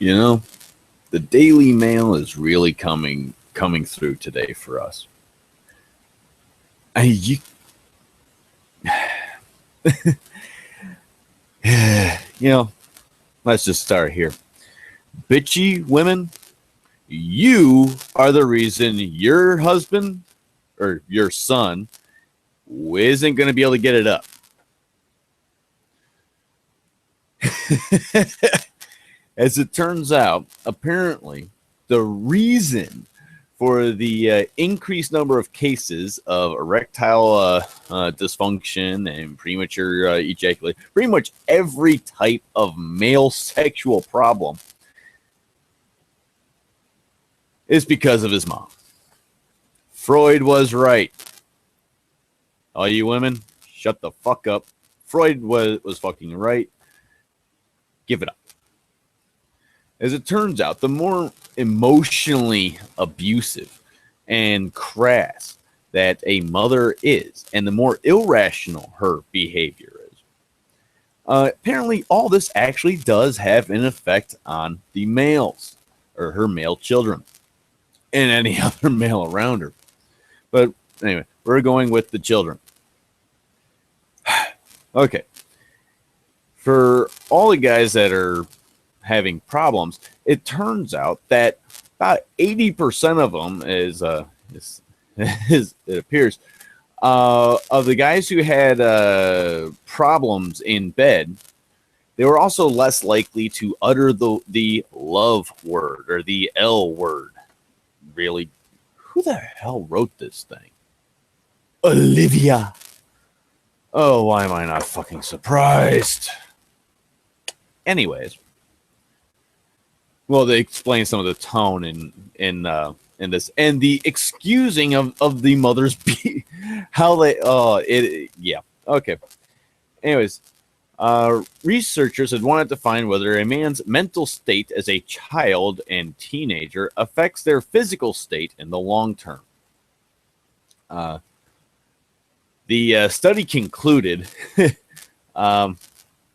You know, the Daily Mail is really coming through today for us. You know, let's just start here. Bitchy women, you are the reason your husband or your son isn't going to be able to get it up. As it turns out, apparently, the reason for the increased number of cases of erectile dysfunction and premature ejaculation, pretty much every type of male sexual problem, is because of his mom. Freud was right. All you women, shut the fuck up. Freud was fucking right. Give it up. As it turns out, the more emotionally abusive and crass that a mother is, and the more irrational her behavior is, apparently all this actually does have an effect on the males, or her male children, and any other male around her. But anyway, we're going with the children. Okay. For all the guys that are having problems, it turns out that about 80% of them it appears, of the guys who had problems in bed, they were also less likely to utter the love word or the L word. Really? Who the hell wrote this thing? Olivia. Oh, why am I not fucking surprised? Anyways. Well, they explain some of the tone in this and the excusing of the mother's how they yeah, okay. Anyways, researchers had wanted to find whether a man's mental state as a child and teenager affects their physical state in the long term. The study concluded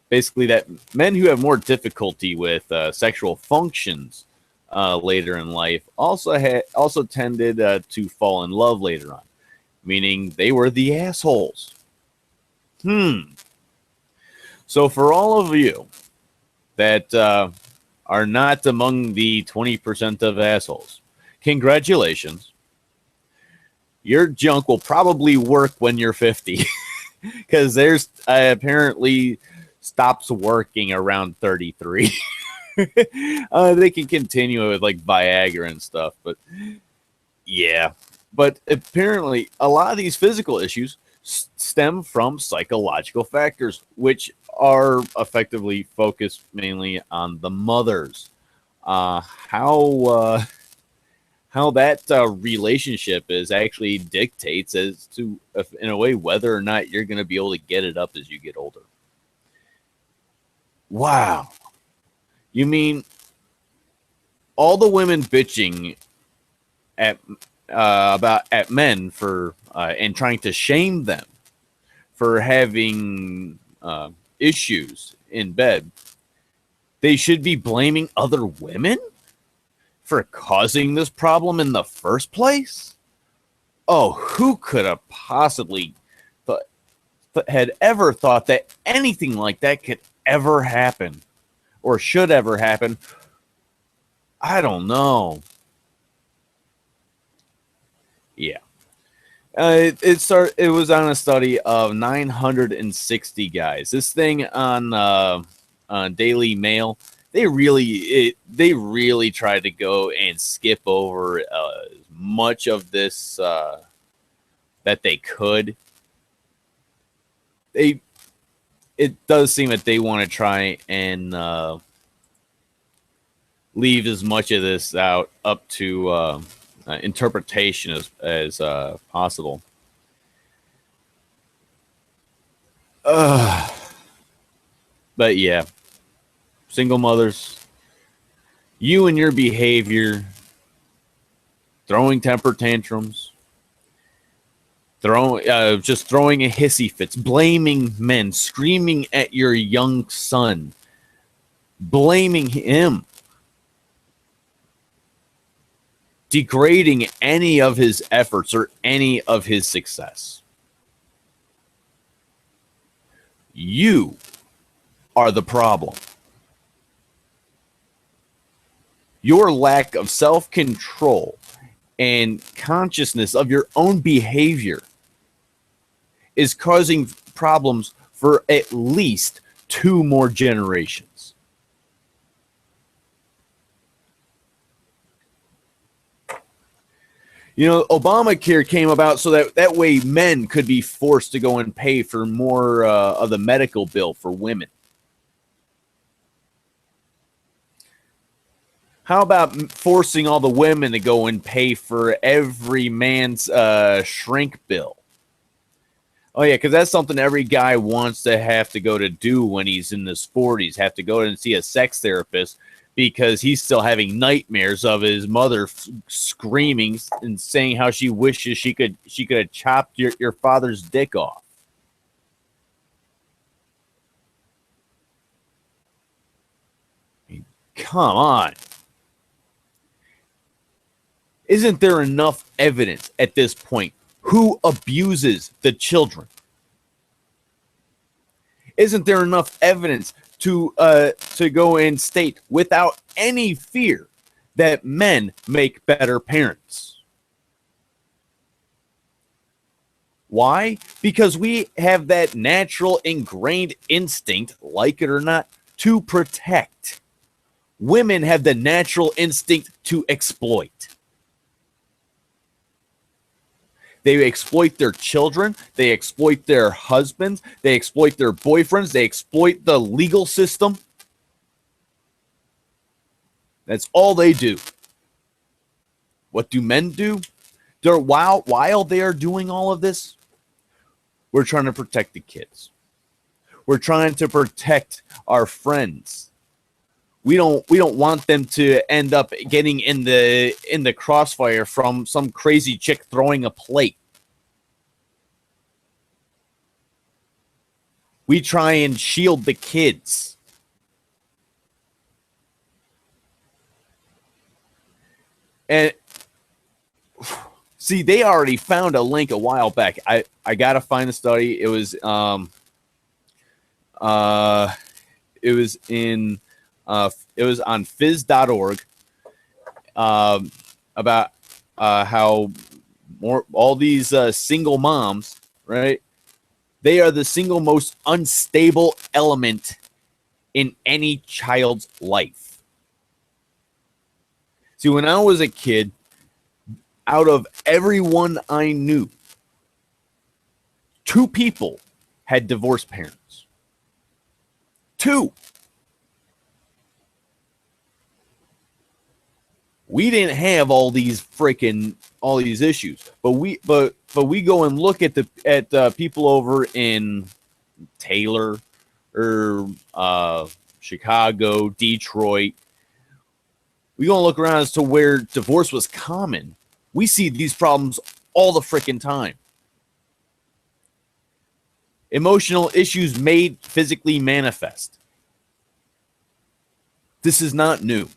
basically that men who have more difficulty with sexual functions later in life also tended to fall in love later on, meaning they were the assholes. So for all of you that are not among the 20% of assholes, congratulations. Your junk will probably work when you're 50 because there's apparently stops working around 33. They can continue with like Viagra and stuff, but yeah. But apparently a lot of these physical issues stem from psychological factors, which are effectively focused mainly on the mothers. How that relationship is actually dictates as to, in a way, whether or not you're going to be able to get it up as you get older. Wow. You mean all the women bitching at men for and trying to shame them for having issues in bed, they should be blaming other women for causing this problem in the first place? Oh, who could have possibly had ever thought that anything like that could ever happen or should ever happen? I don't know. Yeah. It was on a study of 960 guys. This thing on Daily Mail, they really tried to go and skip over as much of this that they could. It does seem that they want to try and leave as much of this out up to interpretation as possible. But yeah, single mothers, you and your behavior, throwing temper tantrums, throwing a hissy fits, blaming men, screaming at your young son, blaming him degrading any of his efforts or any of his success. You are the problem. Your lack of self-control and consciousness of your own behavior is causing problems for at least 2 more generations. You know, Obamacare came about so that way men could be forced to go and pay for more of the medical bill for women. How about forcing all the women to go and pay for every man's shrink bill? Oh, yeah, because that's something every guy wants to have to go to do when he's in his 40s, have to go and see a sex therapist because he's still having nightmares of his mother screaming and saying how she wishes she could have chopped your father's dick off. I mean, come on. Isn't there enough evidence at this point? Who abuses the children? Isn't there enough evidence to go and state without any fear that men make better parents? Why? Because we have that natural ingrained instinct, like it or not, to protect. Women have the natural instinct to exploit. They exploit their children. They exploit their husbands. They exploit their boyfriends. They exploit the legal system. That's all they do. What do men do? While they are doing all of this, we're trying to protect the kids. We're trying to protect our friends. We don't want them to end up getting in the crossfire from some crazy chick throwing a plate. We try and shield the kids. And see, they already found a link a while back. I gotta find the study. It was on phys.org about how all these single moms, right? They are the single most unstable element in any child's life. See, when I was a kid, out of everyone I knew, 2 people had divorced parents. 2. We didn't have all these issues, but we go and look at people over in Taylor or Chicago, Detroit. We go and look around as to where divorce was common. We see these problems all the freaking time. Emotional issues made physically manifest. This is not new.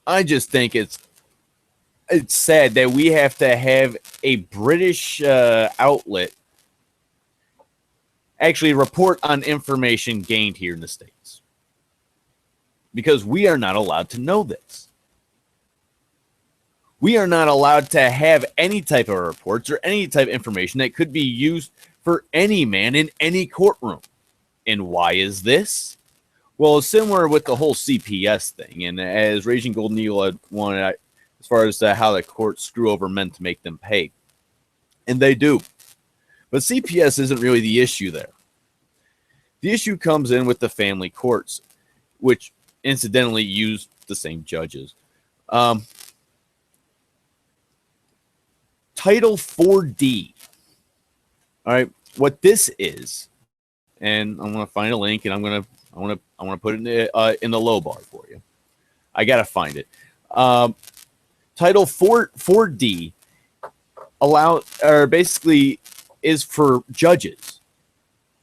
I just think it's sad that we have to have a British outlet actually report on information gained here in the States, because we are not allowed to know this. We are not allowed to have any type of reports or any type of information that could be used for any man in any courtroom. And why is this? Well, it's similar with the whole CPS thing, and as Raging Golden Eagle had wanted, as far as how the courts screw over men to make them pay. And they do. But CPS isn't really the issue there. The issue comes in with the family courts, which incidentally use the same judges. Title 4D. All right, what this is, and I'm going to find a link, and I want to put it in the low bar for you. I got to find it. Title 4D basically is for judges,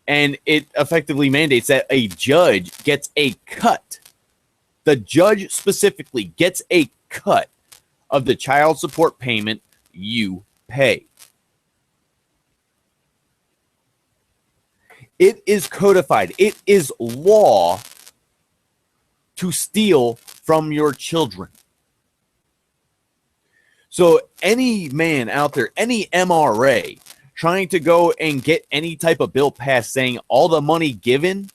and it effectively mandates that a judge gets a cut The judge specifically gets a cut of the child support payment you pay. It is codified. It is law to steal from your children. So any man out there, any MRA trying to go and get any type of bill passed saying all the money given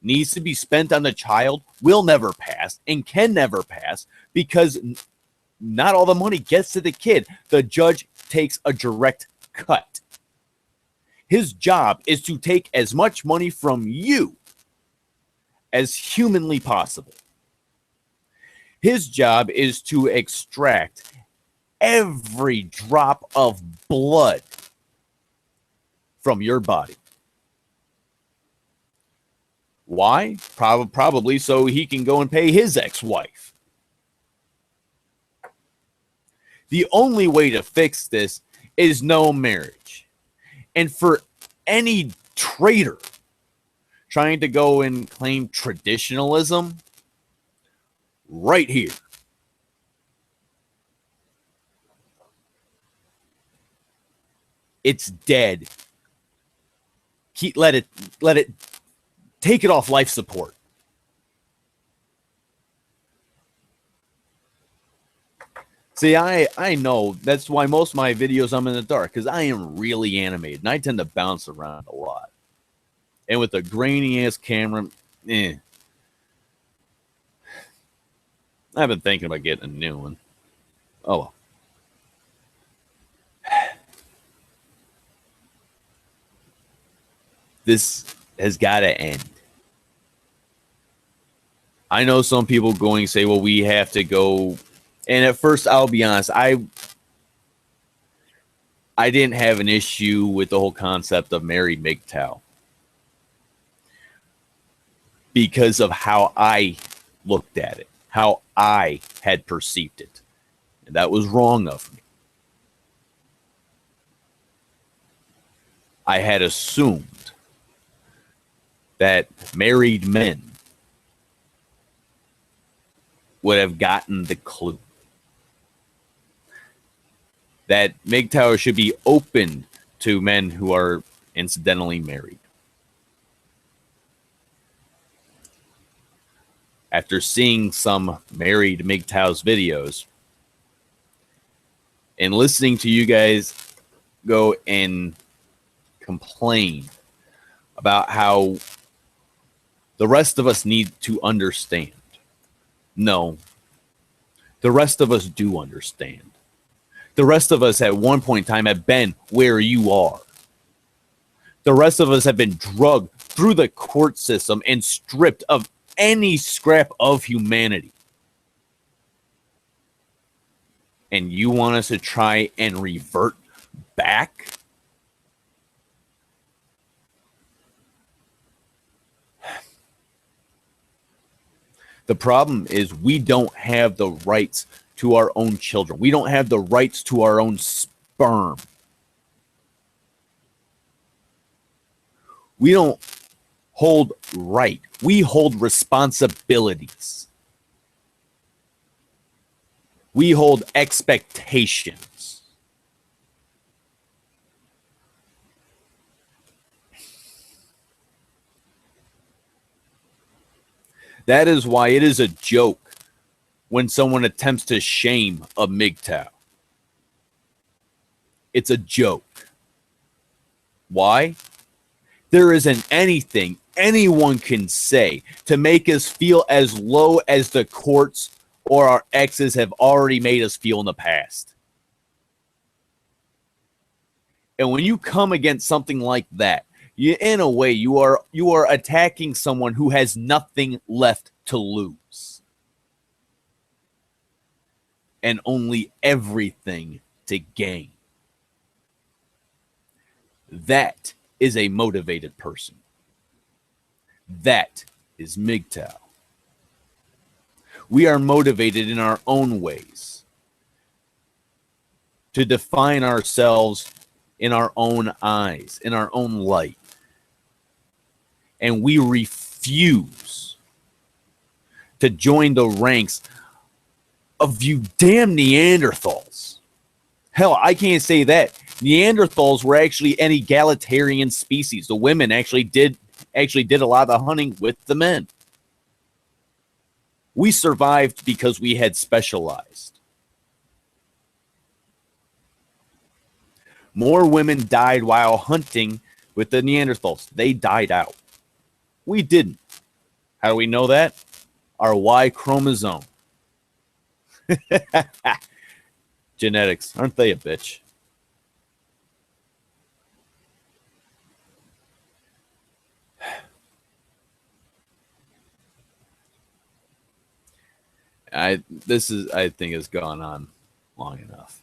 needs to be spent on the child will never pass and can never pass, because not all the money gets to the kid. The judge takes a direct cut. His job is to take as much money from you as humanly possible. His job is to extract every drop of blood from your body. Why? Probably so he can go and pay his ex-wife. The only way to fix this is no marriage. And for any traitor trying to go and claim traditionalism, right here. It's dead. Let it take it off life support. See, I know that's why most of my videos I'm in the dark, because I am really animated and I tend to bounce around a lot. And with a grainy ass camera, I've been thinking about getting a new one. Oh well. This has got to end. I know some people going to say, well, we have to go. And at first, I'll be honest, I didn't have an issue with the whole concept of married MGTOW because of how I looked at it, how I had perceived it. And that was wrong of me. I had assumed that married men would have gotten the clue that MGTOW should be open to men who are incidentally married. After seeing some married MGTOW's videos and listening to you guys go and complain about how the rest of us need to understand. No, the rest of us do understand. The rest of us at one point in time have been where you are. The rest of us have been drugged through the court system and stripped of any scrap of humanity. And you want us to try and revert back? The problem is we don't have the rights to our own children. We don't have the rights to our own sperm. We don't hold right. We hold responsibilities. We hold expectations. That is why it is a joke when someone attempts to shame a MGTOW. It's a joke. Why? There isn't anything anyone can say to make us feel as low as the courts or our exes have already made us feel in the past. And when you come against something like that, in a way, you are attacking someone who has nothing left to lose and only everything to gain. That is a motivated person. That is MGTOW. We are motivated in our own ways to define ourselves in our own eyes, in our own light. And we refuse to join the ranks of you damn Neanderthals. Hell, I can't say that. Neanderthals were actually an egalitarian species. The women actually did a lot of the hunting with the men. We survived because we had specialized. More women died while hunting with the Neanderthals. They died out. We didn't. How do we know that? Our Y chromosome. Genetics, aren't they a bitch? I think has gone on long enough.